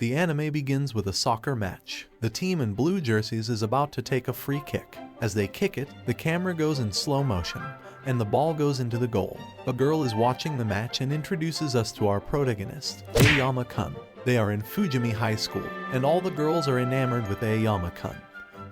The anime begins with a soccer match. The team in blue jerseys is about to take a free kick. As they kick it, the camera goes in slow motion, and the ball goes into the goal. A girl is watching the match and introduces us to our protagonist, Aoyama-kun. They are in Fujimi High School, and all the girls are enamored with Aoyama-kun,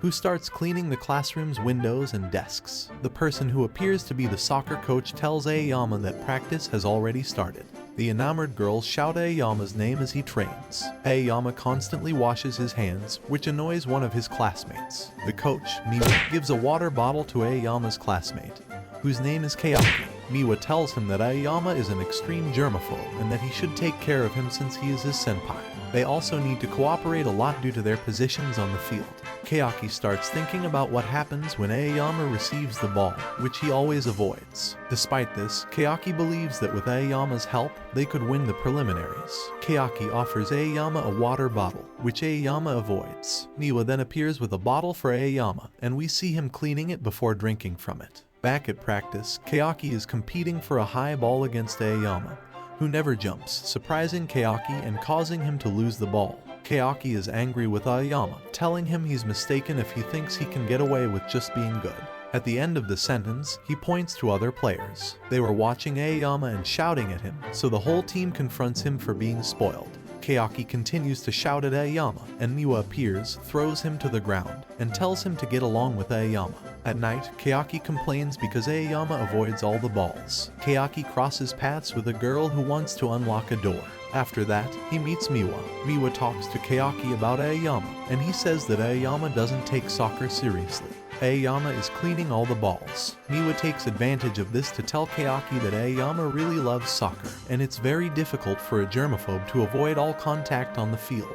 who starts cleaning the classroom's windows and desks. The person who appears to be the soccer coach tells Aoyama that practice has already started. The enamored girls shout Aoyama's name as he trains. Aoyama constantly washes his hands, which annoys one of his classmates. The coach, Miwa, gives a water bottle to Aoyama's classmate, whose name is Kayaki. Miwa tells him that Aoyama is an extreme germaphobe and that he should take care of him since he is his senpai. They also need to cooperate a lot due to their positions on the field. Kayaki starts thinking about what happens when Aoyama receives the ball, which he always avoids. Despite this, Kayaki believes that with Aoyama's help, they could win the preliminaries. Kayaki offers Aoyama a water bottle, which Aoyama avoids. Miwa then appears with a bottle for Aoyama, and we see him cleaning it before drinking from it. Back at practice, Kayaki is competing for a high ball against Aoyama, who never jumps, surprising Kayaki and causing him to lose the ball. Kayaki is angry with Aoyama, telling him he's mistaken if he thinks he can get away with just being good. At the end of the sentence, he points to other players. They were watching Aoyama and shouting at him, so the whole team confronts him for being spoiled. Kayaki continues to shout at Aoyama, and Miwa appears, throws him to the ground, and tells him to get along with Aoyama. At night, Kayaki complains because Aoyama avoids all the balls. Kayaki crosses paths with a girl who wants to unlock a door. After that, he meets Miwa. Miwa talks to Kayaki about Aoyama, and he says that Aoyama doesn't take soccer seriously. Aoyama is cleaning all the balls. Miwa takes advantage of this to tell Kayaki that Aoyama really loves soccer, and it's very difficult for a germaphobe to avoid all contact on the field.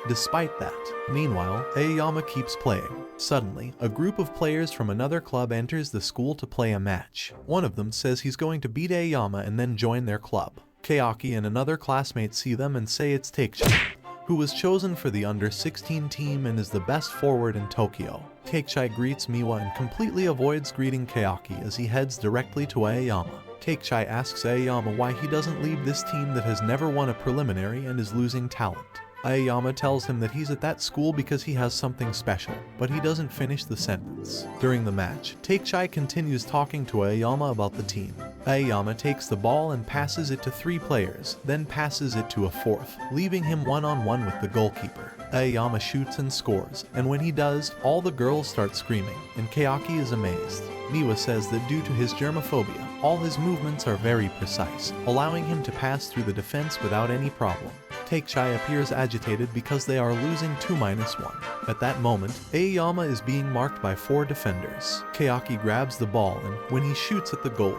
Despite that, meanwhile, Aoyama keeps playing. Suddenly, a group of players from another club enters the school to play a match. One of them says he's going to beat Aoyama and then join their club. Kayaki and another classmate see them and say it's Takechai, who was chosen for the under-16 team and is the best forward in Tokyo. Takechai greets Miwa and completely avoids greeting Kayaki as he heads directly to Aoyama. Takechai asks Aoyama why he doesn't leave this team that has never won a preliminary and is losing talent. Aoyama tells him that he's at that school because he has something special, but he doesn't finish the sentence. During the match, Takechai continues talking to Aoyama about the team. Aoyama takes the ball and passes it to 3 players, then passes it to a 4th, leaving him one-on-one with the goalkeeper. Aoyama shoots and scores, and when he does, all the girls start screaming, and Kayaki is amazed. Miwa says that due to his germophobia, all his movements are very precise, allowing him to pass through the defense without any problem. Takechai appears agitated because they are losing 2-1. At that moment, Aoyama is being marked by 4 defenders. Kayaki grabs the ball and, when he shoots at the goal,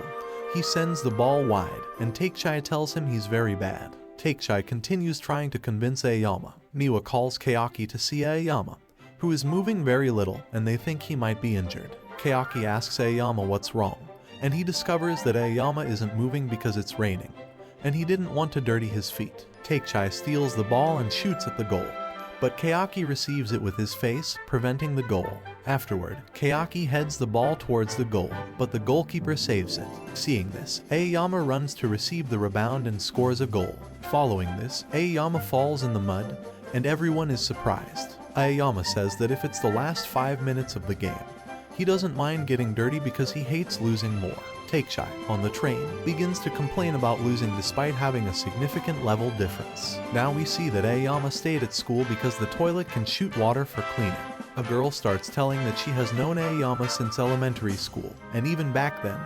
he sends the ball wide, and Takechai tells him he's very bad. Takechai continues trying to convince Aoyama. Miwa calls Kayaki to see Aoyama, who is moving very little, and they think he might be injured. Kayaki asks Aoyama what's wrong, and he discovers that Aoyama isn't moving because it's raining, and he didn't want to dirty his feet. Takechai steals the ball and shoots at the goal, but Kayaki receives it with his face, preventing the goal. Afterward, Kayaki heads the ball towards the goal, but the goalkeeper saves it. Seeing this, Aoyama runs to receive the rebound and scores a goal. Following this, Aoyama falls in the mud, and everyone is surprised. Aoyama says that if it's the last 5 minutes of the game, he doesn't mind getting dirty because he hates losing more. Takechai, on the train, begins to complain about losing despite having a significant level difference. Now we see that Aoyama stayed at school because the toilet can shoot water for cleaning. A girl starts telling that she has known Aoyama since elementary school, and even back then,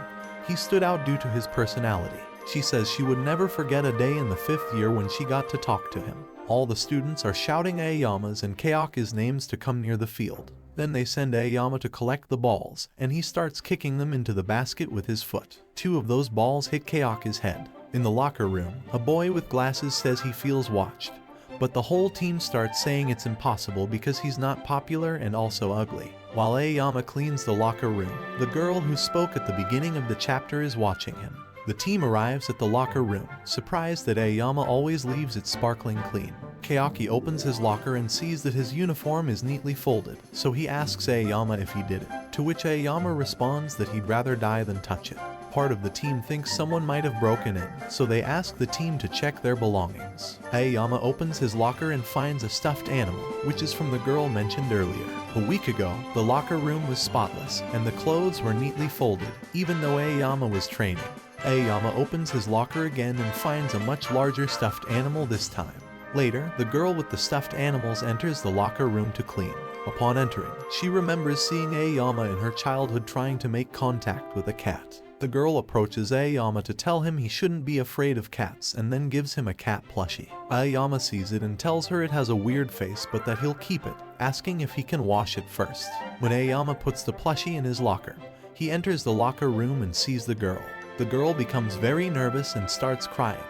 he stood out due to his personality. She says she would never forget a day in the 5th year when she got to talk to him. All the students are shouting Aoyama's and Kayaki's names to come near the field. Then they send Aoyama to collect the balls, and he starts kicking them into the basket with his foot. 2 of those balls hit Kayaki's head. In the locker room, a boy with glasses says he feels watched, but the whole team starts saying it's impossible because he's not popular and also ugly. While Aoyama cleans the locker room, the girl who spoke at the beginning of the chapter is watching him. The team arrives at the locker room, surprised that Aoyama always leaves it sparkling clean. Kayaki opens his locker and sees that his uniform is neatly folded, so he asks Aoyama if he did it, to which Aoyama responds that he'd rather die than touch it. Part of the team thinks someone might have broken in, so they ask the team to check their belongings. Aoyama opens his locker and finds a stuffed animal, which is from the girl mentioned earlier. A week ago, the locker room was spotless, and the clothes were neatly folded, even though Aoyama was training. Aoyama opens his locker again and finds a much larger stuffed animal this time. Later, the girl with the stuffed animals enters the locker room to clean. Upon entering, she remembers seeing Aoyama in her childhood trying to make contact with a cat. The girl approaches Aoyama to tell him he shouldn't be afraid of cats and then gives him a cat plushie. Aoyama sees it and tells her it has a weird face but that he'll keep it, asking if he can wash it first. When Aoyama puts the plushie in his locker, he enters the locker room and sees the girl. The girl becomes very nervous and starts crying,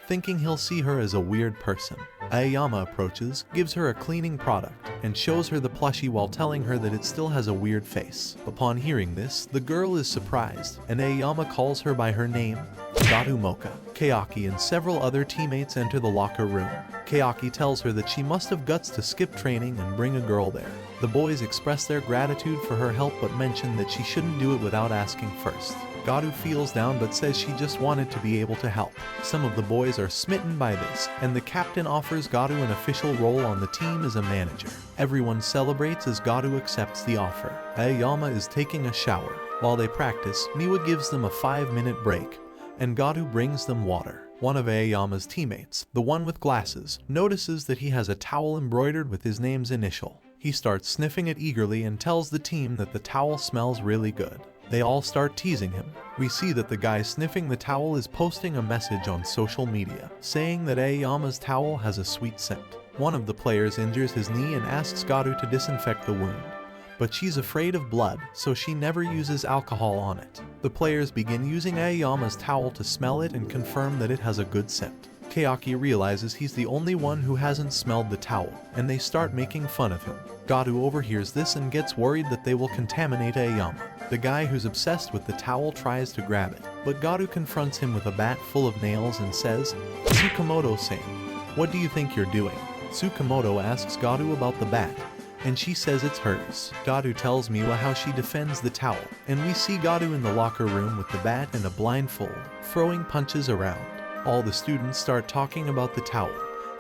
thinking he'll see her as a weird person. Aoyama approaches, gives her a cleaning product, and shows her the plushie while telling her that it still has a weird face. Upon hearing this, the girl is surprised, and Aoyama calls her by her name, Garumoka. Kayaki and several other teammates enter the locker room. Kayaki tells her that she must have guts to skip training and bring a girl there. The boys express their gratitude for her help but mention that she shouldn't do it without asking first. Garu feels down but says she just wanted to be able to help. Some of the boys are smitten by this, and the captain offers Garu an official role on the team as a manager. Everyone celebrates as Garu accepts the offer. Aoyama is taking a shower. While they practice, Miwa gives them a 5-minute break, and Garu brings them water. One of Aoyama's teammates, the one with glasses, notices that he has a towel embroidered with his name's initial. He starts sniffing it eagerly and tells the team that the towel smells really good. They all start teasing him. We see that the guy sniffing the towel is posting a message on social media, saying that Aoyama's towel has a sweet scent. One of the players injures his knee and asks Garu to disinfect the wound, but she's afraid of blood, so she never uses alcohol on it. The players begin using Aoyama's towel to smell it and confirm that it has a good scent. Kayaki realizes he's the only one who hasn't smelled the towel, and they start making fun of him. Garu overhears this and gets worried that they will contaminate Aoyama. The guy who's obsessed with the towel tries to grab it, but Garu confronts him with a bat full of nails and says, "Tsukamoto-san, what do you think you're doing?" Tsukamoto asks Garu about the bat, and she says it's hers. Garu tells Miwa how she defends the towel, and we see Garu in the locker room with the bat and a blindfold, throwing punches around. All the students start talking about the towel,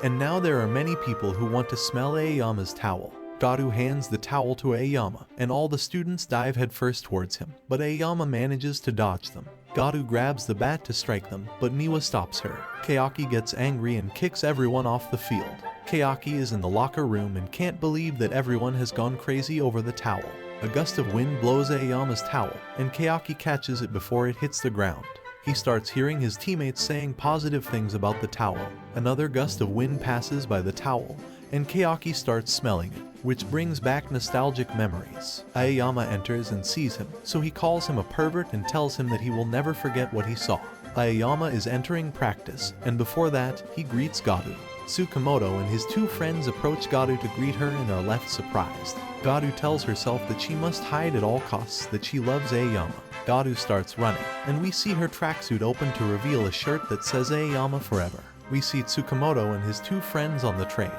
and now there are many people who want to smell Aoyama's towel. Garu hands the towel to Aoyama, and all the students dive headfirst towards him, but Aoyama manages to dodge them. Garu grabs the bat to strike them, but Miwa stops her. Kayaki gets angry and kicks everyone off the field. Kayaki is in the locker room and can't believe that everyone has gone crazy over the towel. A gust of wind blows Aoyama's towel, and Kayaki catches it before it hits the ground. He starts hearing his teammates saying positive things about the towel. Another gust of wind passes by the towel, and Kayaki starts smelling it, which brings back nostalgic memories. Aoyama enters and sees him, so he calls him a pervert and tells him that he will never forget what he saw. Aoyama is entering practice, and before that, he greets Garu. Tsukamoto and his two friends approach Garu to greet her and are left surprised. Garu tells herself that she must hide at all costs that she loves Aoyama. Garu starts running, and we see her tracksuit open to reveal a shirt that says Aoyama forever. We see Tsukamoto and his two friends on the train,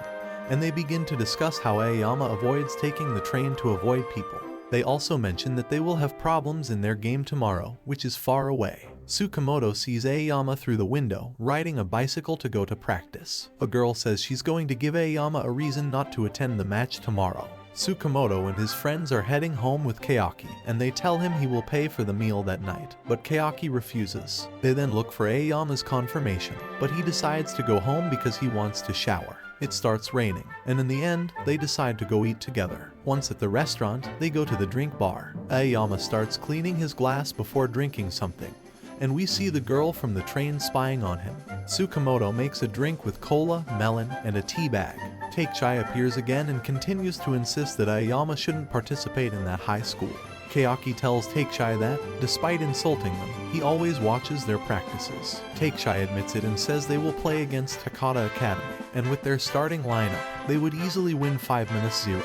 and they begin to discuss how Aoyama avoids taking the train to avoid people. They also mention that they will have problems in their game tomorrow, which is far away. Tsukamoto sees Aoyama through the window, riding a bicycle to go to practice. A girl says she's going to give Aoyama a reason not to attend the match tomorrow. Tsukamoto and his friends are heading home with Kayaki, and they tell him he will pay for the meal that night, but Kayaki refuses. They then look for Aoyama's confirmation, but he decides to go home because he wants to shower. It starts raining, and in the end, they decide to go eat together. Once at the restaurant, they go to the drink bar. Aoyama starts cleaning his glass before drinking something, and we see the girl from the train spying on him. Tsukamoto makes a drink with cola, melon, and a tea bag. Take-chai appears again and continues to insist that Aoyama shouldn't participate in that high school. Kayaki tells Take-chai that, despite insulting them, he always watches their practices. Take-chai admits it and says they will play against Takata Academy, and with their starting lineup, they would easily win 5-0.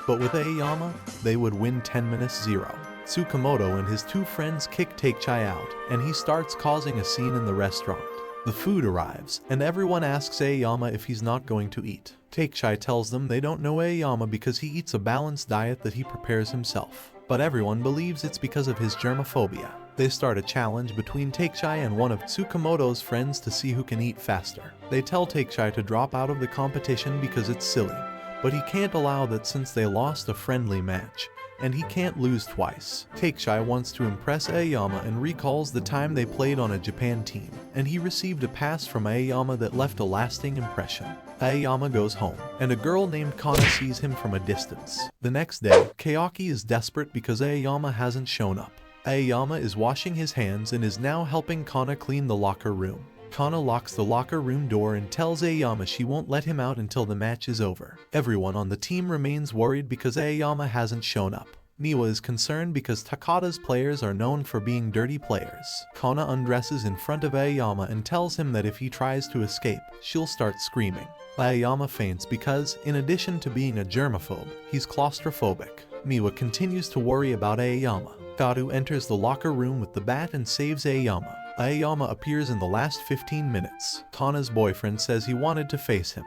But with Aoyama, they would win 10-0. Tsukamoto and his two friends kick Take-chai out, and he starts causing a scene in the restaurant. The food arrives, and everyone asks Aoyama if he's not going to eat. Take-chai tells them they don't know Aoyama because he eats a balanced diet that he prepares himself. but everyone believes it's because of his germophobia. They start a challenge between Takechai and one of Tsukamoto's friends to see who can eat faster. They tell Takechai to drop out of the competition because it's silly, but he can't allow that since they lost a friendly match, and he can't lose twice. Takechai wants to impress Aoyama and recalls the time they played on a Japan team, and he received a pass from Aoyama that left a lasting impression. Aoyama goes home, and a girl named Kana sees him from a distance. The next day, Kayaki is desperate because Aoyama hasn't shown up. Aoyama is washing his hands and is now helping Kana clean the locker room. Kana locks the locker room door and tells Aoyama she won't let him out until the match is over. Everyone on the team remains worried because Aoyama hasn't shown up. Miwa is concerned because Takada's players are known for being dirty players. Kana undresses in front of Aoyama and tells him that if he tries to escape, she'll start screaming. Aoyama faints because, in addition to being a germaphobe, he's claustrophobic. Miwa continues to worry about Aoyama. Karu enters the locker room with the bat and saves Aoyama. Aoyama appears in the last 15 minutes. Kana's boyfriend says he wanted to face him,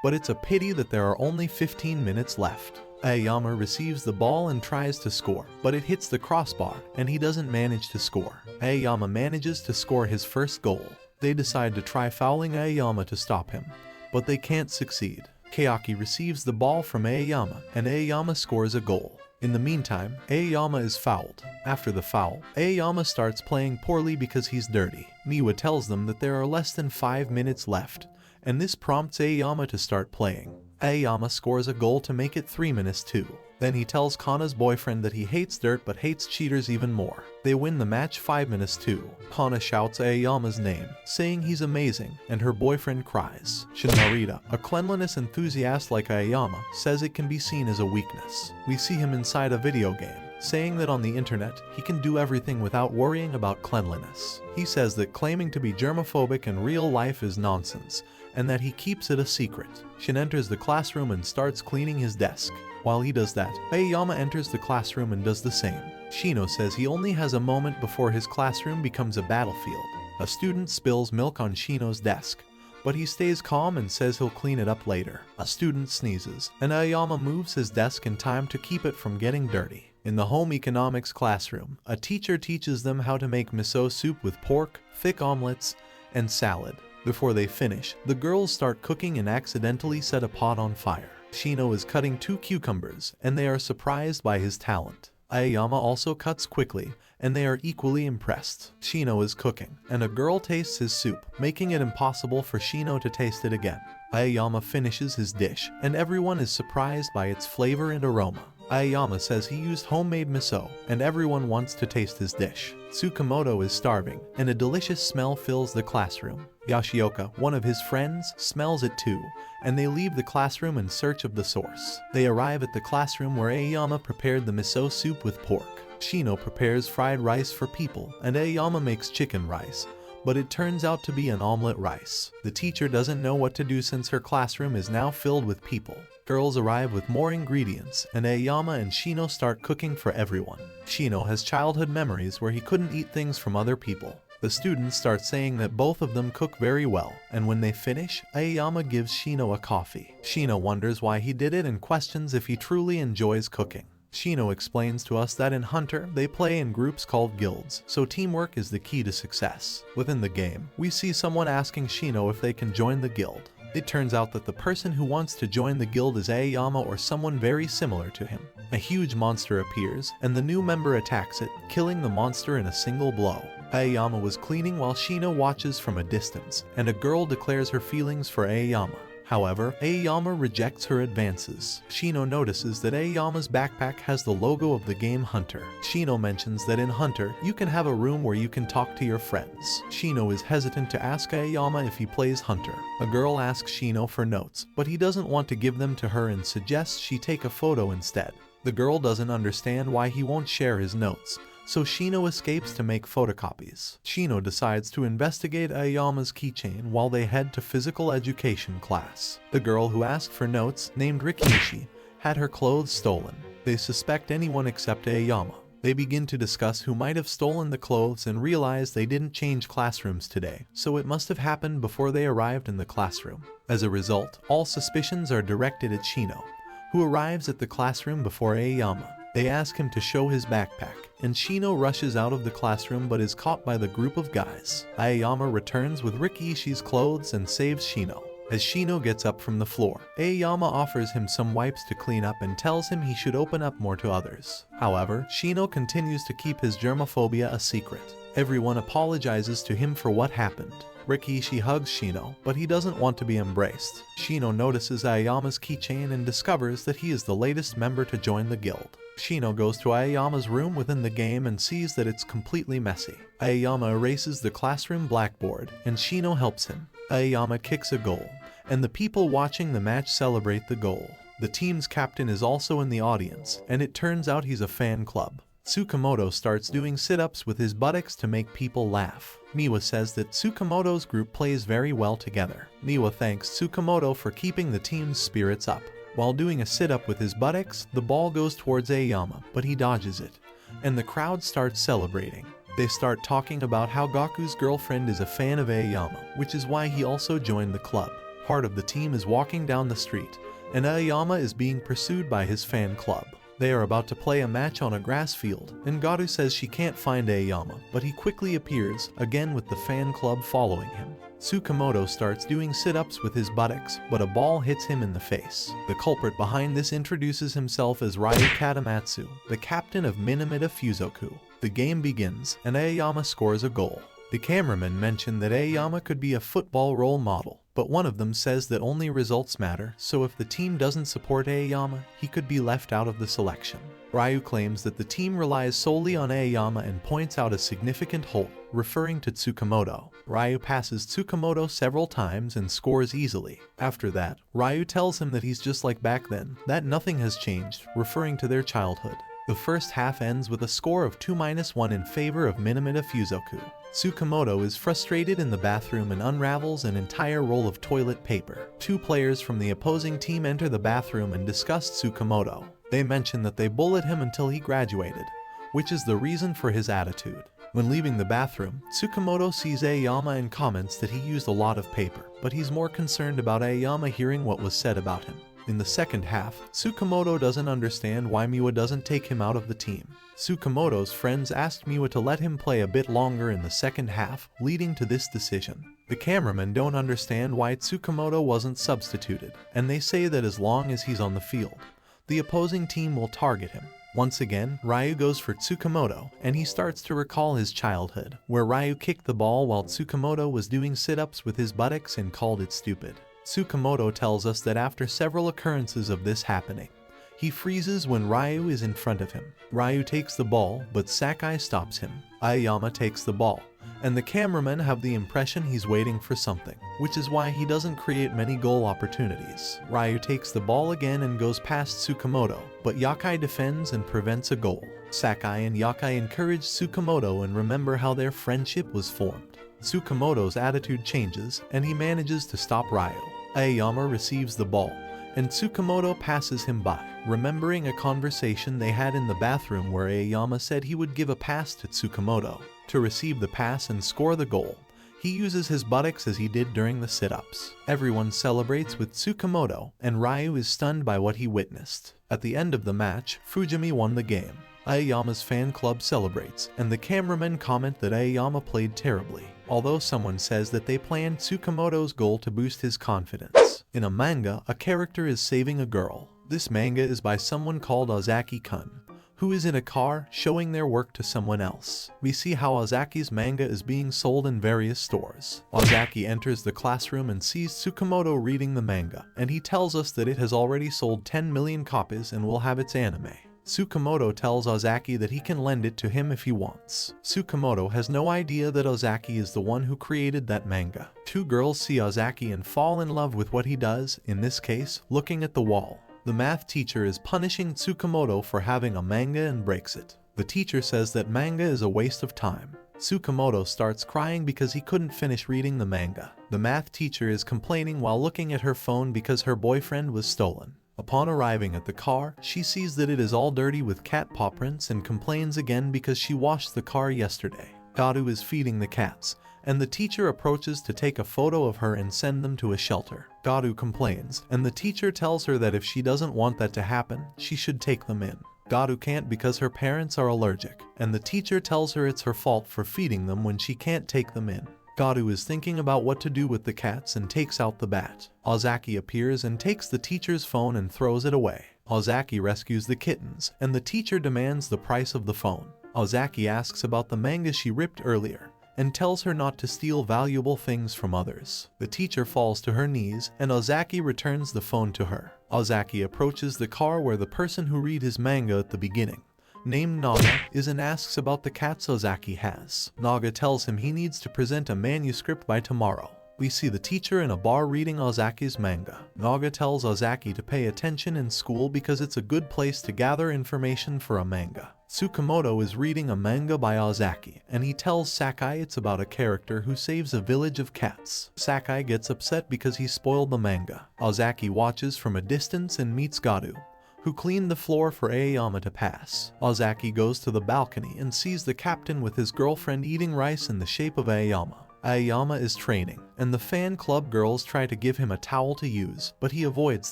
but it's a pity that there are only 15 minutes left. Aoyama receives the ball and tries to score, but it hits the crossbar, and he doesn't manage to score. Aoyama manages to score his first goal. They decide to try fouling Aoyama to stop him, but they can't succeed. Kayaki receives the ball from Aoyama, and Aoyama scores a goal. In the meantime, Aoyama is fouled. After the foul, Aoyama starts playing poorly because he's dirty. Miwa tells them that there are less than 5 minutes left, and this prompts Aoyama to start playing. Aoyama scores a goal to make it 3-2. Then he tells Kana's boyfriend that he hates dirt but hates cheaters even more. They win the match 5-2. Kana shouts Aoyama's name, saying he's amazing, and her boyfriend cries. Shinarita, a cleanliness enthusiast like Aoyama, says it can be seen as a weakness. We see him inside a video game, saying that on the internet, he can do everything without worrying about cleanliness. He says that claiming to be germophobic in real life is nonsense, and that he keeps it a secret. Shin enters the classroom and starts cleaning his desk. While he does that, Aoyama enters the classroom and does the same. Shino says he only has a moment before his classroom becomes a battlefield. A student spills milk on Shino's desk, but he stays calm and says he'll clean it up later. A student sneezes, and Aoyama moves his desk in time to keep it from getting dirty. In the home economics classroom, a teacher teaches them how to make miso soup with pork, thick omelets, and salad. Before they finish, the girls start cooking and accidentally set a pot on fire. Shino is cutting 2 cucumbers, and they are surprised by his talent. Aoyama also cuts quickly, and they are equally impressed. Shino is cooking, and a girl tastes his soup, making it impossible for Shino to taste it again. Aoyama finishes his dish, and everyone is surprised by its flavor and aroma. Aoyama says he used homemade miso, and everyone wants to taste his dish. Tsukamoto is starving, and a delicious smell fills the classroom. Yoshioka, one of his friends, smells it too, and they leave the classroom in search of the source. They arrive at the classroom where Aoyama prepared the miso soup with pork. Shino prepares fried rice for people, and Aoyama makes chicken rice, but it turns out to be an omelet rice. The teacher doesn't know what to do since her classroom is now filled with people. Girls arrive with more ingredients, and Aoyama and Shino start cooking for everyone. Shino has childhood memories where he couldn't eat things from other people. The students start saying that both of them cook very well, and when they finish, Aoyama gives Shino a coffee. Shino wonders why he did it and questions if he truly enjoys cooking. Shino explains to us that in Hunter, they play in groups called guilds, so teamwork is the key to success. Within the game, we see someone asking Shino if they can join the guild. It turns out that the person who wants to join the guild is Aoyama or someone very similar to him. A huge monster appears, and the new member attacks it, killing the monster in a single blow. Aoyama was cleaning while Shino watches from a distance, and a girl declares her feelings for Aoyama. However, Aoyama rejects her advances. Shino notices that Aoyama's backpack has the logo of the game Hunter. Shino mentions that in Hunter, you can have a room where you can talk to your friends. Shino is hesitant to ask Aoyama if he plays Hunter. A girl asks Shino for notes, but he doesn't want to give them to her and suggests she take a photo instead. The girl doesn't understand why he won't share his notes, so Shino escapes to make photocopies. Shino decides to investigate Aoyama's keychain while they head to physical education class. The girl who asked for notes, named Rikishi, had her clothes stolen. They suspect anyone except Aoyama. They begin to discuss who might have stolen the clothes and realize they didn't change classrooms today, so it must have happened before they arrived in the classroom. As a result, all suspicions are directed at Shino, who arrives at the classroom before Aoyama. They ask him to show his backpack, and Shino rushes out of the classroom but is caught by the group of guys. Aoyama returns with Rikishi's clothes and saves Shino. As Shino gets up from the floor, Aoyama offers him some wipes to clean up and tells him he should open up more to others. However, Shino continues to keep his germophobia a secret. Everyone apologizes to him for what happened. Rikishi hugs Shino, but he doesn't want to be embraced. Shino notices Aoyama's keychain and discovers that he is the latest member to join the guild. Shino goes to Aoyama's room within the game and sees that it's completely messy. Aoyama erases the classroom blackboard, and Shino helps him. Aoyama kicks a goal, and the people watching the match celebrate the goal. The team's captain is also in the audience, and it turns out he's a fan club. Tsukamoto starts doing sit-ups with his buttocks to make people laugh. Miwa says that Tsukamoto's group plays very well together. Miwa thanks Tsukamoto for keeping the team's spirits up. While doing a sit-up with his buttocks, the ball goes towards Aoyama, but he dodges it, and the crowd starts celebrating. They start talking about how Gaku's girlfriend is a fan of Aoyama, which is why he also joined the club. Part of the team is walking down the street, and Aoyama is being pursued by his fan club. They are about to play a match on a grass field, and Garu says she can't find Aoyama, but he quickly appears, again with the fan club following him. Tsukamoto starts doing sit-ups with his buttocks, but a ball hits him in the face. The culprit behind this introduces himself as Ryu Katamatsu, the captain of Minamida Fuzoku. The game begins, and Aoyama scores a goal. The cameramen mention that Aoyama could be a football role model, but one of them says that only results matter, so if the team doesn't support Aoyama, he could be left out of the selection. Ryu claims that the team relies solely on Aoyama and points out a significant hole, referring to Tsukamoto. Ryu passes Tsukamoto several times and scores easily. After that, Ryu tells him that he's just like back then, that nothing has changed, referring to their childhood. The first half ends with a score of 2-1 in favor of Minamida Fuzoku. Tsukamoto is frustrated in the bathroom and unravels an entire roll of toilet paper. Two players from the opposing team enter the bathroom and discuss Tsukamoto. They mention that they bullied him until he graduated, which is the reason for his attitude. When leaving the bathroom, Tsukamoto sees Aoyama and comments that he used a lot of paper, but he's more concerned about Aoyama hearing what was said about him. In the second half, Tsukamoto doesn't understand why Miwa doesn't take him out of the team. Tsukamoto's friends asked Miwa to let him play a bit longer in the second half, leading to this decision. The cameramen don't understand why Tsukamoto wasn't substituted, and they say that as long as he's on the field, the opposing team will target him. Once again, Ryu goes for Tsukamoto, and he starts to recall his childhood, where Ryu kicked the ball while Tsukamoto was doing sit-ups with his buttocks and called it stupid. Tsukamoto tells us that after several occurrences of this happening, he freezes when Ryu is in front of him. Ryu takes the ball, but Sakai stops him. Aoyama takes the ball, and the cameramen have the impression he's waiting for something, which is why he doesn't create many goal opportunities. Ryu takes the ball again and goes past Tsukamoto, but Yakai defends and prevents a goal. Sakai and Yakai encourage Tsukamoto and remember how their friendship was formed. Tsukamoto's attitude changes, and he manages to stop Ryu. Aoyama receives the ball, and Tsukamoto passes him by, remembering a conversation they had in the bathroom where Aoyama said he would give a pass to Tsukamoto. To receive the pass and score the goal, he uses his buttocks as he did during the sit-ups. Everyone celebrates with Tsukamoto, and Ryu is stunned by what he witnessed. At the end of the match, Fujimi won the game. Aoyama's fan club celebrates, and the cameramen comment that Aoyama played terribly, although someone says that they planned Tsukamoto's goal to boost his confidence. In a manga, a character is saving a girl. This manga is by someone called Aoyama-kun, who is in a car showing their work to someone else. We see how Aoyaki's manga is being sold in various stores. Aoyaki enters the classroom and sees Tsukamoto reading the manga, and he tells us that it has already sold 10 million copies and will have its anime. Tsukamoto tells Ozaki that he can lend it to him if he wants. Tsukamoto has no idea that Ozaki is the one who created that manga. Two girls see Ozaki and fall in love with what he does, in this case, looking at the wall. The math teacher is punishing Tsukamoto for having a manga and breaks it. The teacher says that manga is a waste of time. Tsukamoto starts crying because he couldn't finish reading the manga. The math teacher is complaining while looking at her phone because her boyfriend was stolen. Upon arriving at the car, she sees that it is all dirty with cat paw prints and complains again because she washed the car yesterday. Garu is feeding the cats, and the teacher approaches to take a photo of her and send them to a shelter. Garu complains, and the teacher tells her that if she doesn't want that to happen, she should take them in. Garu can't because her parents are allergic, and the teacher tells her it's her fault for feeding them when she can't take them in. Garu is thinking about what to do with the cats and takes out the bat. Ozaki appears and takes the teacher's phone and throws it away. Ozaki rescues the kittens, and the teacher demands the price of the phone. Ozaki asks about the manga she ripped earlier, and tells her not to steal valuable things from others. The teacher falls to her knees, and Ozaki returns the phone to her. Ozaki approaches the car where the person who read his manga at the beginning, named Naga, is and asks about the cats Ozaki has. Naga tells him he needs to present a manuscript by tomorrow. We see the teacher in a bar reading Ozaki's manga. Naga tells Ozaki to pay attention in school because it's a good place to gather information for a manga. Tsukamoto is reading a manga by Ozaki, and he tells Sakai it's about a character who saves a village of cats. Sakai gets upset because he spoiled the manga. Ozaki watches from a distance and meets Garu, who cleaned the floor for Aoyama to pass. Ozaki goes to the balcony and sees the captain with his girlfriend eating rice in the shape of Aoyama. Aoyama is training, and the fan club girls try to give him a towel to use, but he avoids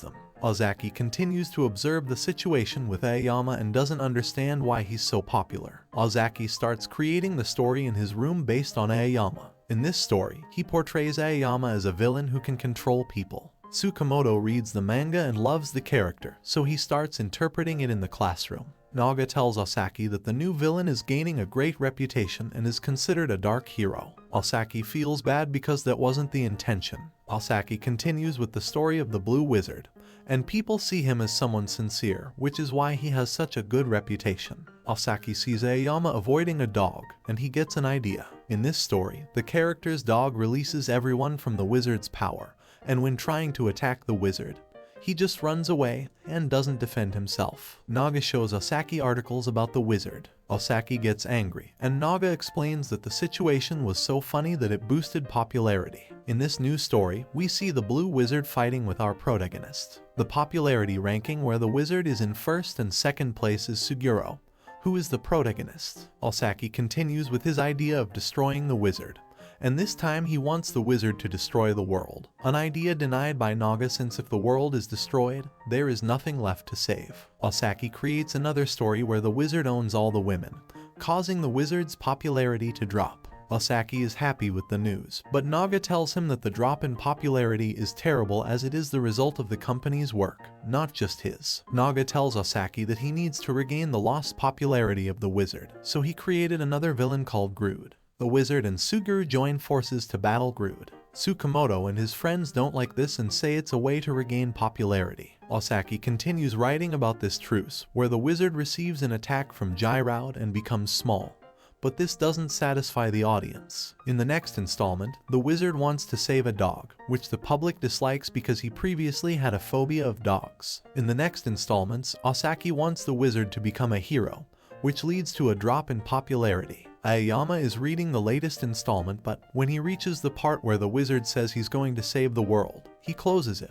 them. Ozaki continues to observe the situation with Aoyama and doesn't understand why he's so popular. Ozaki starts creating the story in his room based on Aoyama. In this story, he portrays Aoyama as a villain who can control people. Tsukamoto reads the manga and loves the character, so he starts interpreting it in the classroom. Naga tells Ozaki that the new villain is gaining a great reputation and is considered a dark hero. Ozaki feels bad because that wasn't the intention. Ozaki continues with the story of the Blue Wizard, and people see him as someone sincere, which is why he has such a good reputation. Ozaki sees Aoyama avoiding a dog, and he gets an idea. In this story, the character's dog releases everyone from the wizard's power, and when trying to attack the wizard, he just runs away and doesn't defend himself. Naga shows Ozaki articles about the wizard. Ozaki gets angry, and Naga explains that the situation was so funny that it boosted popularity. In this new story, we see the Blue Wizard fighting with our protagonist. The popularity ranking where the wizard is in first and second place is Suguro, who is the protagonist. Ozaki continues with his idea of destroying the wizard, and this time he wants the wizard to destroy the world. An idea denied by Naga since if the world is destroyed, there is nothing left to save. Ozaki creates another story where the wizard owns all the women, causing the wizard's popularity to drop. Ozaki is happy with the news, but Naga tells him that the drop in popularity is terrible as it is the result of the company's work, not just his. Naga tells Ozaki that he needs to regain the lost popularity of the wizard, so he created another villain called Grood. The wizard and Suguru join forces to battle Grood. Tsukamoto and his friends don't like this and say it's a way to regain popularity. Ozaki continues writing about this truce, where the wizard receives an attack from Gyroud and becomes small. But this doesn't satisfy the audience. In the next installment, the wizard wants to save a dog, which the public dislikes because he previously had a phobia of dogs. In the next installments, Ozaki wants the wizard to become a hero, which leads to a drop in popularity. Aoyama is reading the latest installment, but when he reaches the part where the wizard says he's going to save the world, he closes it,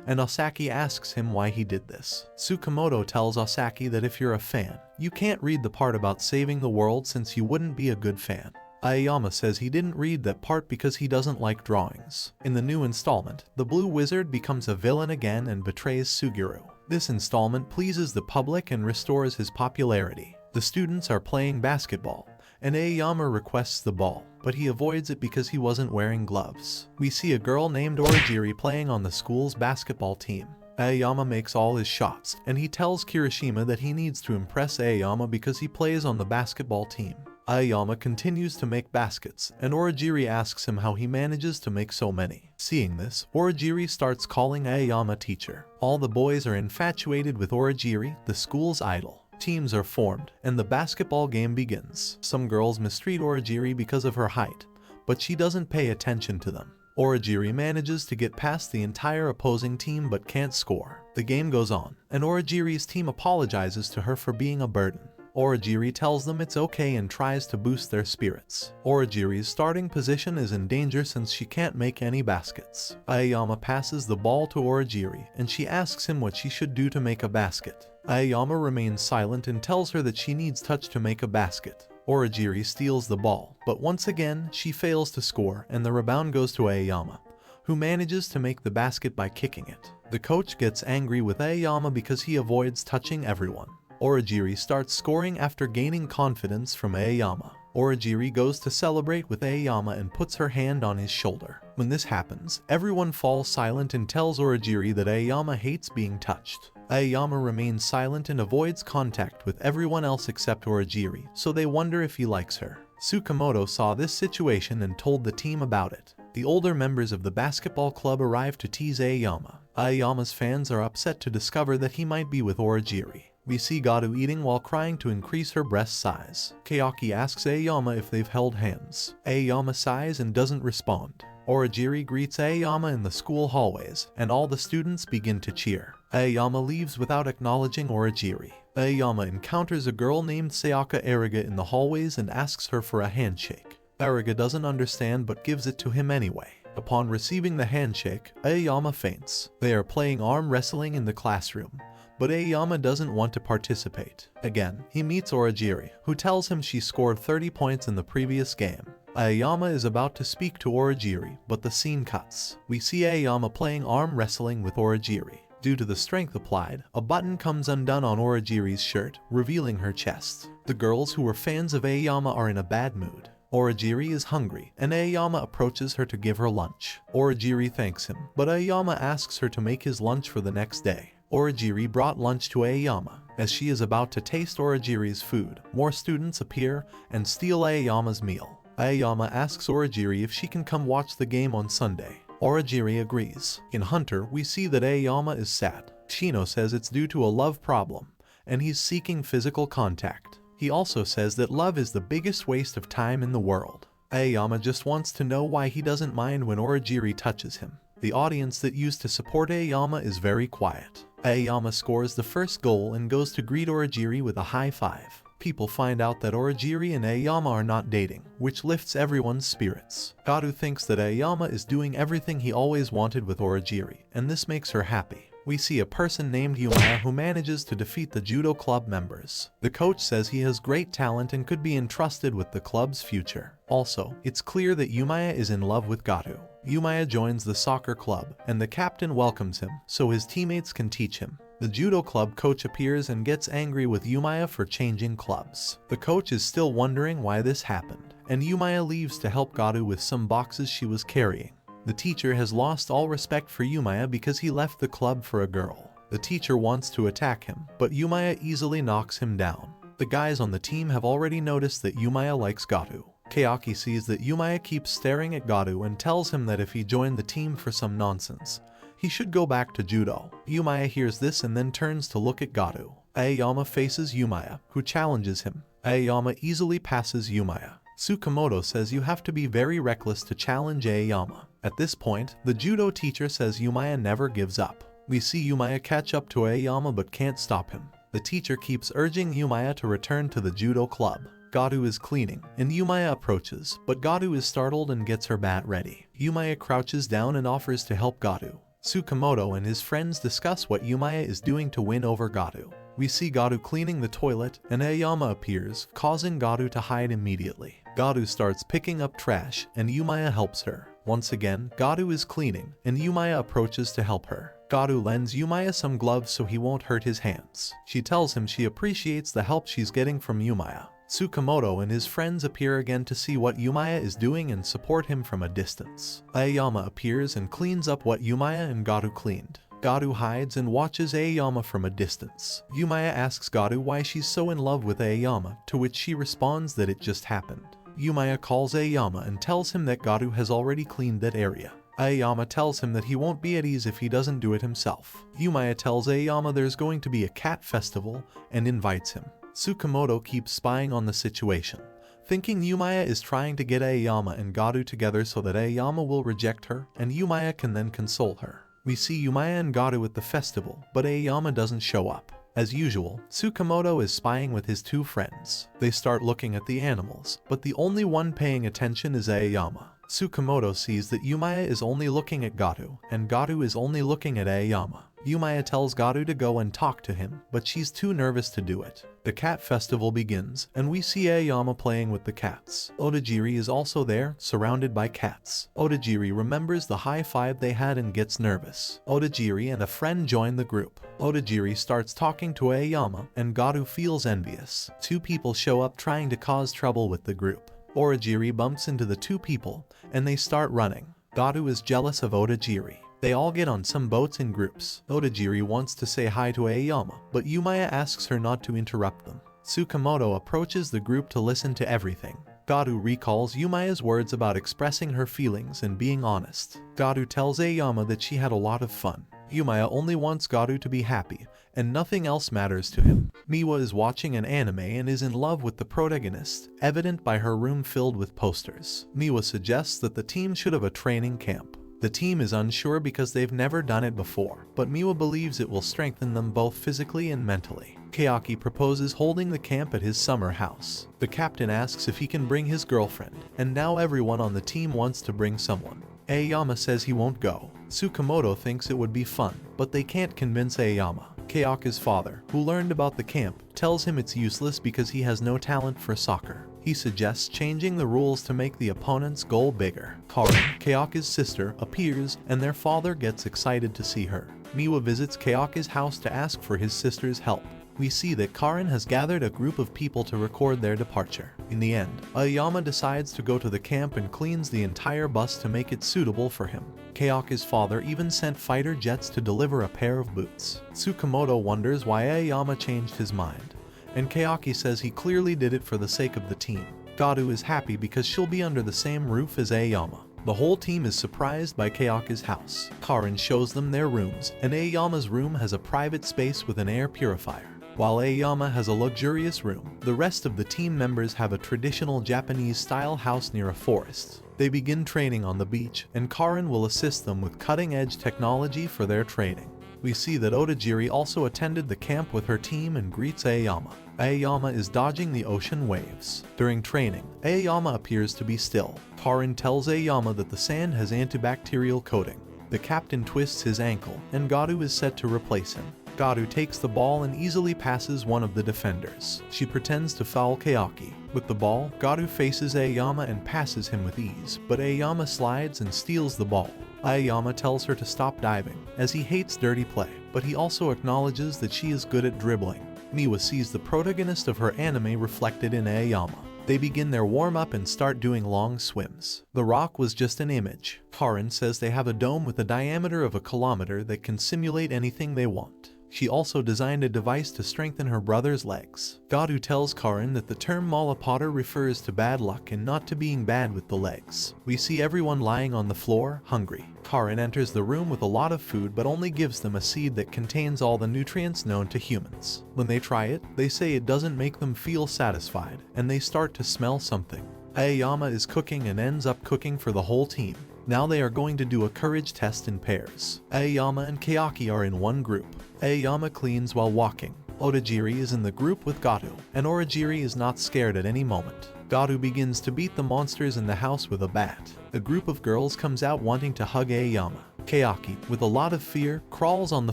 and Ozaki asks him why he did this. Tsukamoto tells Ozaki that if you're a fan, you can't read the part about saving the world since you wouldn't be a good fan. Aoyama says he didn't read that part because he doesn't like drawings. In the new installment, the Blue Wizard becomes a villain again and betrays Suguru. This installment pleases the public and restores his popularity. The students are playing basketball, and Aoyama requests the ball, but he avoids it because he wasn't wearing gloves. We see a girl named Orajiri playing on the school's basketball team. Aoyama makes all his shots, and he tells Kirishima that he needs to impress Aoyama because he plays on the basketball team. Aoyama continues to make baskets, and Orajiri asks him how he manages to make so many. Seeing this, Orajiri starts calling Aoyama teacher. All the boys are infatuated with Orajiri, the school's idol. Teams are formed, and the basketball game begins. Some girls mistreat Orajiri because of her height, but she doesn't pay attention to them. Orajiri manages to get past the entire opposing team but can't score. The game goes on, and Orajiri's team apologizes to her for being a burden. Orajiri tells them it's okay and tries to boost their spirits. Orajiri's starting position is in danger since she can't make any baskets. Aoyama passes the ball to Orajiri, and she asks him what she should do to make a basket. Aoyama remains silent and tells her that she needs touch to make a basket. Orajiri steals the ball, but once again, she fails to score and the rebound goes to Aoyama, who manages to make the basket by kicking it. The coach gets angry with Aoyama because he avoids touching everyone. Orajiri starts scoring after gaining confidence from Aoyama. Orajiri goes to celebrate with Aoyama and puts her hand on his shoulder. When this happens, everyone falls silent and tells Orajiri that Aoyama hates being touched. Aoyama remains silent and avoids contact with everyone else except Orajiri, so they wonder if he likes her. Tsukamoto saw this situation and told the team about it. The older members of the basketball club arrive to tease Aoyama. Aoyama's fans are upset to discover that he might be with Orajiri. We see Gato eating while crying to increase her breast size. Kayaki asks Aoyama if they've held hands. Aoyama sighs and doesn't respond. Orajiri greets Aoyama in the school hallways, and all the students begin to cheer. Aoyama leaves without acknowledging Orajiri. Aoyama encounters a girl named Sayaka Ariga in the hallways and asks her for a handshake. Ariga doesn't understand but gives it to him anyway. Upon receiving the handshake, Aoyama faints. They are playing arm wrestling in the classroom, but Aoyama doesn't want to participate. Again, he meets Orajiri, who tells him she scored 30 points in the previous game. Aoyama is about to speak to Orajiri, but the scene cuts. We see Aoyama playing arm wrestling with Orajiri. Due to the strength applied, a button comes undone on Orajiri's shirt, revealing her chest. The girls who were fans of Aoyama are in a bad mood. Orajiri is hungry, and Aoyama approaches her to give her lunch. Orajiri thanks him, but Aoyama asks her to make his lunch for the next day. Orajiri brought lunch to Aoyama. As she is about to taste Orajiri's food, more students appear and steal Aoyama's meal. Aoyama asks Orajiri if she can come watch the game on Sunday. Orajiri agrees. In Hunter, we see that Aoyama is sad. Shino says it's due to a love problem, and he's seeking physical contact. He also says that love is the biggest waste of time in the world. Aoyama just wants to know why he doesn't mind when Orajiri touches him. The audience that used to support Aoyama is very quiet. Aoyama scores the first goal and goes to greet Orajiri with a high five. People find out that Orajiri and Aoyama are not dating, which lifts everyone's spirits. Gato thinks that Aoyama is doing everything he always wanted with Orajiri, and this makes her happy. We see a person named Yumaya who manages to defeat the judo club members. The coach says he has great talent and could be entrusted with the club's future. Also, it's clear that Yumaya is in love with Gato. Yumaya joins the soccer club, and the captain welcomes him, so his teammates can teach him. The judo club coach appears and gets angry with Yumaya for changing clubs. The coach is still wondering why this happened, and Yumaya leaves to help Gato with some boxes she was carrying. The teacher has lost all respect for Yumaya because he left the club for a girl. The teacher wants to attack him, but Yumaya easily knocks him down. The guys on the team have already noticed that Yumaya likes Gato. Kayaki sees that Yumaya keeps staring at Gato and tells him that if he joined the team for some nonsense, he should go back to judo. Yumaya hears this and then turns to look at Gato. Aoyama faces Yumaya, who challenges him. Aoyama easily passes Yumaya. Tsukamoto says you have to be very reckless to challenge Aoyama. At this point, the judo teacher says Yumaya never gives up. We see Yumaya catch up to Aoyama but can't stop him. The teacher keeps urging Yumaya to return to the judo club. Gato is cleaning, and Yumaya approaches, but Gato is startled and gets her bat ready. Yumaya crouches down and offers to help Gato. Tsukamoto and his friends discuss what Yumaya is doing to win over Gato. We see Gato cleaning the toilet, and Aoyama appears, causing Gato to hide immediately. Gato starts picking up trash, and Yumaya helps her. Once again, Gato is cleaning, and Yumaya approaches to help her. Gato lends Yumaya some gloves so he won't hurt his hands. She tells him she appreciates the help she's getting from Yumaya. Tsukamoto and his friends appear again to see what Yumaya is doing and support him from a distance. Aoyama appears and cleans up what Yumaya and Gato cleaned. Gato hides and watches Aoyama from a distance. Yumaya asks Gato why she's so in love with Aoyama, to which she responds that it just happened. Yumaya calls Aoyama and tells him that Gato has already cleaned that area. Aoyama tells him that he won't be at ease if he doesn't do it himself. Yumaya tells Aoyama there's going to be a cat festival and invites him. Tsukamoto keeps spying on the situation, thinking Yumaya is trying to get Aoyama and Gato together so that Aoyama will reject her and Yumaya can then console her. We see Yumaya and Gato at the festival, but Aoyama doesn't show up. As usual, Tsukamoto is spying with his two friends. They start looking at the animals, but the only one paying attention is Aoyama. Tsukamoto sees that Yumaya is only looking at Gato, and Gato is only looking at Aoyama. Yumaya tells Garu to go and talk to him, but she's too nervous to do it. The cat festival begins, and we see Aoyama playing with the cats. Otajiri is also there, surrounded by cats. Otajiri remembers the high five they had and gets nervous. Otajiri and a friend join the group. Otajiri starts talking to Aoyama, and Garu feels envious. Two people show up trying to cause trouble with the group. Otajiri bumps into the two people, and they start running. Garu is jealous of Otajiri. They all get on some boats in groups. Otajiri wants to say hi to Aoyama, but Yumaya asks her not to interrupt them. Tsukamoto approaches the group to listen to everything. Garu recalls Yumaya's words about expressing her feelings and being honest. Garu tells Aoyama that she had a lot of fun. Yumaya only wants Garu to be happy, and nothing else matters to him. Miwa is watching an anime and is in love with the protagonist, evident by her room filled with posters. Miwa suggests that the team should have a training camp. The team is unsure because they've never done it before, but Miwa believes it will strengthen them both physically and mentally. Kayaki proposes holding the camp at his summer house. The captain asks if he can bring his girlfriend, and now everyone on the team wants to bring someone. Aoyama says he won't go. Tsukamoto thinks it would be fun, but they can't convince Aoyama. Kayaki's father, who learned about the camp, tells him it's useless because he has no talent for soccer. He suggests changing the rules to make the opponent's goal bigger. Karin, Kayaki's sister, appears, and their father gets excited to see her. Miwa visits Kayaki's house to ask for his sister's help. We see that Karin has gathered a group of people to record their departure. In the end, Aoyama decides to go to the camp and cleans the entire bus to make it suitable for him. Kayaki's father even sent fighter jets to deliver a pair of boots. Tsukamoto wonders why Aoyama changed his mind, and Kayaki says he clearly did it for the sake of the team. Garu is happy because she'll be under the same roof as Aoyama. The whole team is surprised by Kayaki's house. Karin shows them their rooms, and Aoyama's room has a private space with an air purifier. While Aoyama has a luxurious room, the rest of the team members have a traditional Japanese-style house near a forest. They begin training on the beach, and Karin will assist them with cutting-edge technology for their training. We see that Otajiri also attended the camp with her team and greets Aoyama. Aoyama is dodging the ocean waves. During training, Aoyama appears to be still. Karin tells Aoyama that the sand has antibacterial coating. The captain twists his ankle, and Garu is set to replace him. Garu takes the ball and easily passes one of the defenders. She pretends to foul Kayaki. With the ball, Garu faces Aoyama and passes him with ease, but Aoyama slides and steals the ball. Aoyama tells her to stop diving, as he hates dirty play, but he also acknowledges that she is good at dribbling. Miwa sees the protagonist of her anime reflected in Aoyama. They begin their warm-up and start doing long swims. The rock was just an image. Karin says they have a dome with a diameter of 1 kilometer that can simulate anything they want. She also designed a device to strengthen her brother's legs. Garu tells Karin that the term Malapada refers to bad luck and not to being bad with the legs. We see everyone lying on the floor, hungry. Karin enters the room with a lot of food but only gives them a seed that contains all the nutrients known to humans. When they try it, they say it doesn't make them feel satisfied, and they start to smell something. Aoyama is cooking and ends up cooking for the whole team. Now they are going to do a courage test in pairs. Aoyama and Kayaki are in one group. Aoyama cleans while walking. Otajiri is in the group with Garu, and Orajiri is not scared at any moment. Garu begins to beat the monsters in the house with a bat. A group of girls comes out wanting to hug Aoyama. Kayaki, with a lot of fear, crawls on the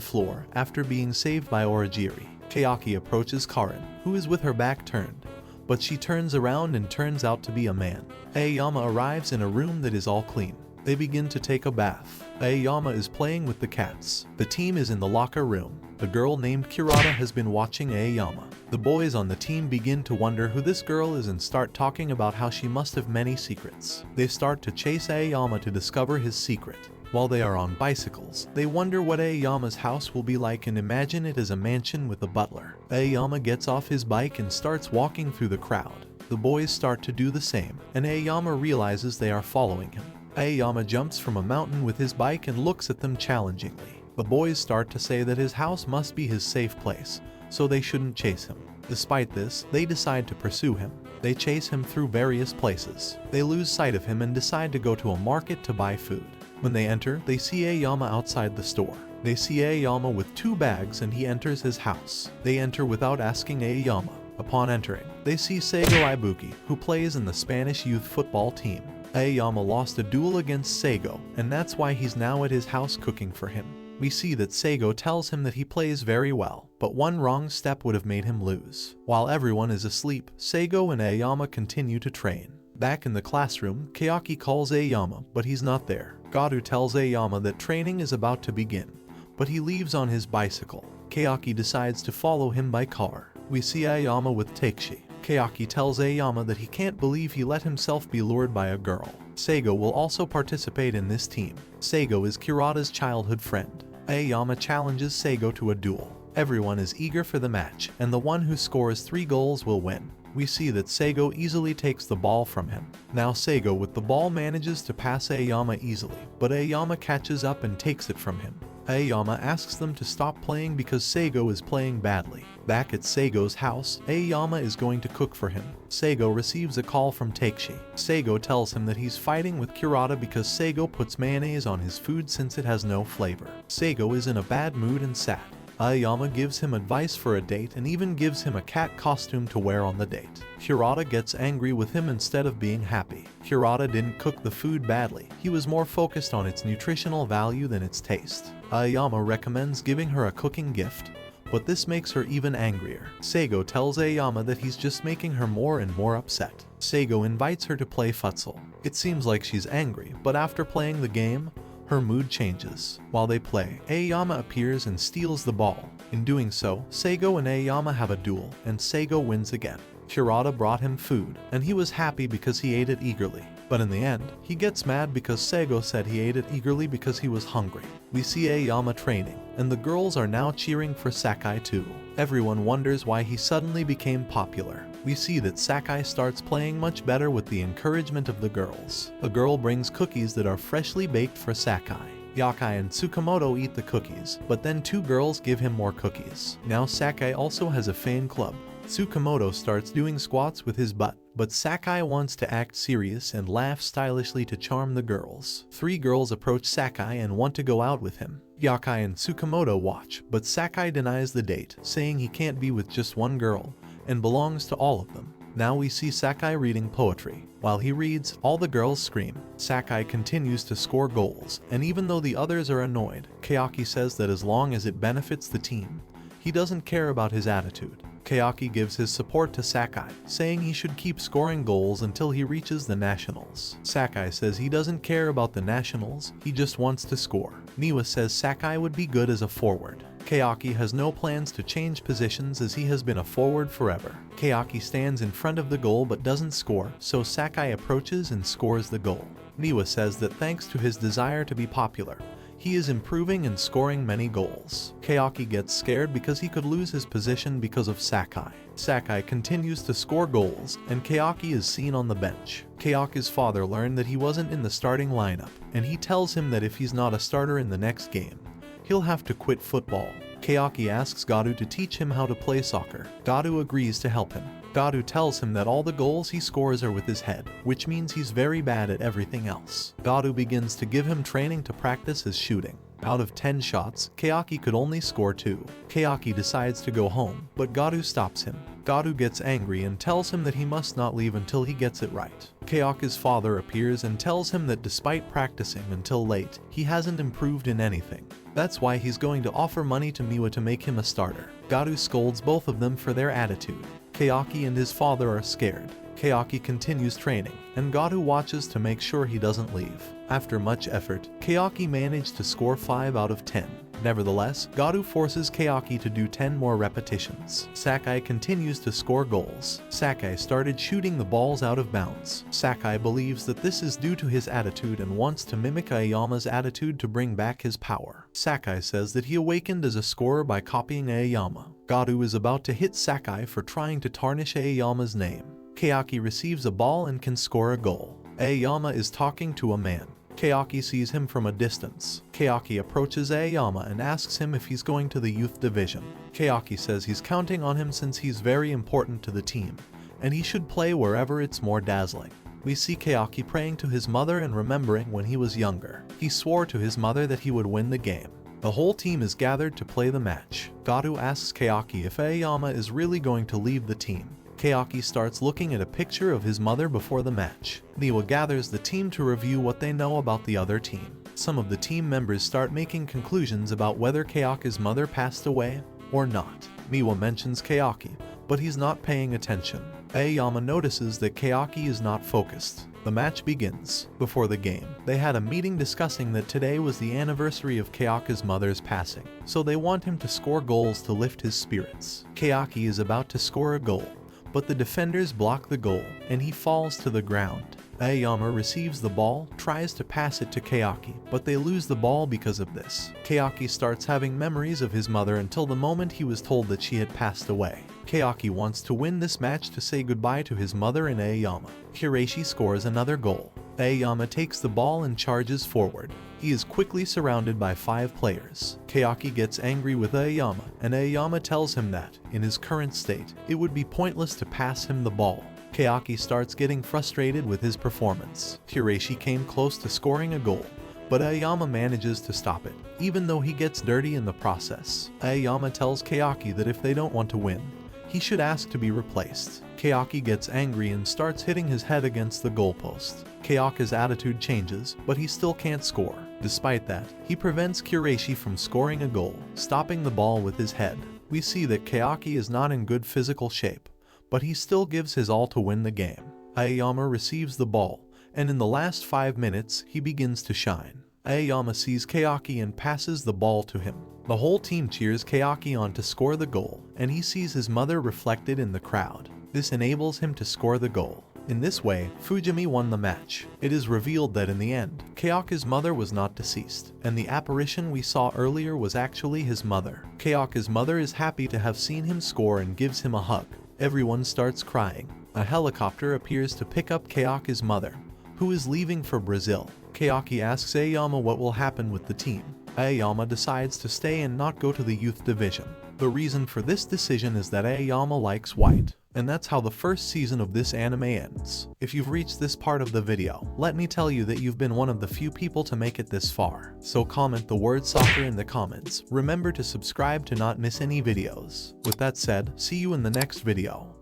floor after being saved by Orajiri. Kayaki approaches Karin, who is with her back turned, but she turns around and turns out to be a man. Aoyama arrives in a room that is all clean. They begin to take a bath. Aoyama is playing with the cats. The team is in the locker room. A girl named Kirata has been watching Aoyama. The boys on the team begin to wonder who this girl is and start talking about how she must have many secrets. They start to chase Aoyama to discover his secret. While they are on bicycles, they wonder what Aoyama's house will be like and imagine it as a mansion with a butler. Aoyama gets off his bike and starts walking through the crowd. The boys start to do the same, and Aoyama realizes they are following him. Aoyama jumps from a mountain with his bike and looks at them challengingly. The boys start to say that his house must be his safe place, so they shouldn't chase him. Despite this, they decide to pursue him. They chase him through various places. They lose sight of him and decide to go to a market to buy food. When they enter, they see Aoyama outside the store. They see Aoyama with 2 bags and he enters his house. They enter without asking Aoyama. Upon entering, they see Seigo Ibuki, who plays in the Spanish youth football team. Aoyama lost a duel against Seigo, and that's why he's now at his house cooking for him. We see that Seigo tells him that he plays very well, but one wrong step would have made him lose. While everyone is asleep, Seigo and Aoyama continue to train. Back in the classroom, Kayaki calls Aoyama, but he's not there. Garu tells Aoyama that training is about to begin, but he leaves on his bicycle. Kayaki decides to follow him by car. We see Aoyama with Takeshi. Kayaki tells Aoyama that he can't believe he let himself be lured by a girl. Seigo will also participate in this team. Seigo is Kurata's childhood friend. Aoyama challenges Seigo to a duel. Everyone is eager for the match, and the one who scores 3 goals will win. We see that Seigo easily takes the ball from him. Now Seigo with the ball manages to pass Aoyama easily, but Aoyama catches up and takes it from him. Aoyama asks them to stop playing because Seigo is playing badly. Back at Seigo's house, Aoyama is going to cook for him. Seigo receives a call from Takeshi. Seigo tells him that he's fighting with Kurata because Seigo puts mayonnaise on his food since it has no flavor. Seigo is in a bad mood and sad. Aoyama gives him advice for a date and even gives him a cat costume to wear on the date. Kurata gets angry with him instead of being happy. Kurata didn't cook the food badly, he was more focused on its nutritional value than its taste. Aoyama recommends giving her a cooking gift, but this makes her even angrier. Seigo tells Aoyama that he's just making her more and more upset. Seigo invites her to play futsal. It seems like she's angry, but after playing the game, her mood changes. While they play, Aoyama appears and steals the ball. In doing so, Seigo and Aoyama have a duel, and Seigo wins again. Kurata brought him food, and he was happy because he ate it eagerly. But in the end, he gets mad because Seigo said he ate it eagerly because he was hungry. We see Aoyama training, and the girls are now cheering for Sakai too. Everyone wonders why he suddenly became popular. We see that Sakai starts playing much better with the encouragement of the girls. A girl brings cookies that are freshly baked for Sakai. Yakai and Tsukamoto eat the cookies, but then 2 girls give him more cookies. Now Sakai also has a fan club. Tsukamoto starts doing squats with his butt, but Sakai wants to act serious and laugh stylishly to charm the girls. 3 girls approach Sakai and want to go out with him. Yakai and Tsukamoto watch, but Sakai denies the date, saying he can't be with just one girl, and belongs to all of them. Now we see Sakai reading poetry. While he reads, all the girls scream. Sakai continues to score goals, and even though the others are annoyed, Kayaki says that as long as it benefits the team, he doesn't care about his attitude. Kayaki gives his support to Sakai, saying he should keep scoring goals until he reaches the nationals. Sakai says he doesn't care about the nationals, he just wants to score. Niwa says Sakai would be good as a forward. Kayaki has no plans to change positions as he has been a forward forever. Kayaki stands in front of the goal but doesn't score, so Sakai approaches and scores the goal. Niwa says that thanks to his desire to be popular, he is improving and scoring many goals. Kayaki gets scared because he could lose his position because of Sakai. Sakai continues to score goals, and Kayaki is seen on the bench. Kayaki's father learned that he wasn't in the starting lineup, and he tells him that if he's not a starter in the next game, he'll have to quit football. Kayaki asks Garu to teach him how to play soccer. Garu agrees to help him. Garu tells him that all the goals he scores are with his head, which means he's very bad at everything else. Garu begins to give him training to practice his shooting. Out of 10 shots, Kayaki could only score 2. Kayaki decides to go home, but Garu stops him. Garu gets angry and tells him that he must not leave until he gets it right. Kayaki's father appears and tells him that despite practicing until late, he hasn't improved in anything. That's why he's going to offer money to Miwa to make him a starter. Garu scolds both of them for their attitude. Kayaki and his father are scared. Kayaki continues training, and Garu watches to make sure he doesn't leave. After much effort, Kayaki managed to score 5 out of 10. Nevertheless, Garu forces Kayaki to do 10 more repetitions. Sakai continues to score goals. Sakai started shooting the balls out of bounds. Sakai believes that this is due to his attitude and wants to mimic Aoyama's attitude to bring back his power. Sakai says that he awakened as a scorer by copying Aoyama. Garu is about to hit Sakai for trying to tarnish Aoyama's name. Kayaki receives a ball and can score a goal. Aoyama is talking to a man. Kayaki sees him from a distance. Kayaki approaches Aoyama and asks him if he's going to the youth division. Kayaki says he's counting on him since he's very important to the team, and he should play wherever it's more dazzling. We see Kayaki praying to his mother and remembering when he was younger. He swore to his mother that he would win the game. The whole team is gathered to play the match. Garu asks Kayaki if Aoyama is really going to leave the team. Kayaki starts looking at a picture of his mother before the match. Niwa gathers the team to review what they know about the other team. some of the team members start making conclusions about whether Kayaka's mother passed away or not. Miwa mentions Kayaki, but he's not paying attention. Aoyama notices that Kayaki is not focused. The match begins. Before the game, they had a meeting discussing that today was the anniversary of Kayaka's mother's passing, so they want him to score goals to lift his spirits. Kayaki is about to score a goal, but the defenders block the goal, and he falls to the ground. Aoyama receives the ball, tries to pass it to Kayaki, but they lose the ball because of this. Kayaki starts having memories of his mother until the moment he was told that she had passed away. Kayaki wants to win this match to say goodbye to his mother and Aoyama. Hireishi scores another goal. Aoyama takes the ball and charges forward. He is quickly surrounded by 5 players. Kayaki gets angry with Aoyama, and Aoyama tells him that, in his current state, it would be pointless to pass him the ball. Kayaki starts getting frustrated with his performance. Hireishi came close to scoring a goal, but Aoyama manages to stop it, even though he gets dirty in the process. Aoyama tells Kayaki that if they don't want to win, he should ask to be replaced. Kayaki gets angry and starts hitting his head against the goalpost. Kayaka's attitude changes, but he still can't score. Despite that, he prevents Hireishi from scoring a goal, stopping the ball with his head. We see that Kayaki is not in good physical shape, but he still gives his all to win the game. Aoyama receives the ball, and in the last 5 minutes, he begins to shine. Aoyama sees Kayaki and passes the ball to him. The whole team cheers Kayaki on to score the goal, and he sees his mother reflected in the crowd. This enables him to score the goal. In this way, Fujimi won the match. It is revealed that in the end, Kayaka's mother was not deceased, and the apparition we saw earlier was actually his mother. Kayaka's mother is happy to have seen him score and gives him a hug. Everyone starts crying. A helicopter appears to pick up Kayaka's mother, who is leaving for Brazil. Kayaki asks Aoyama what will happen with the team. Aoyama decides to stay and not go to the youth division. The reason for this decision is that Aoyama likes white. And that's how the first season of this anime ends. If you've reached this part of the video, let me tell you that you've been one of the few people to make it this far. So comment the word soccer in the comments. Remember to subscribe to not miss any videos. With that said, see you in the next video.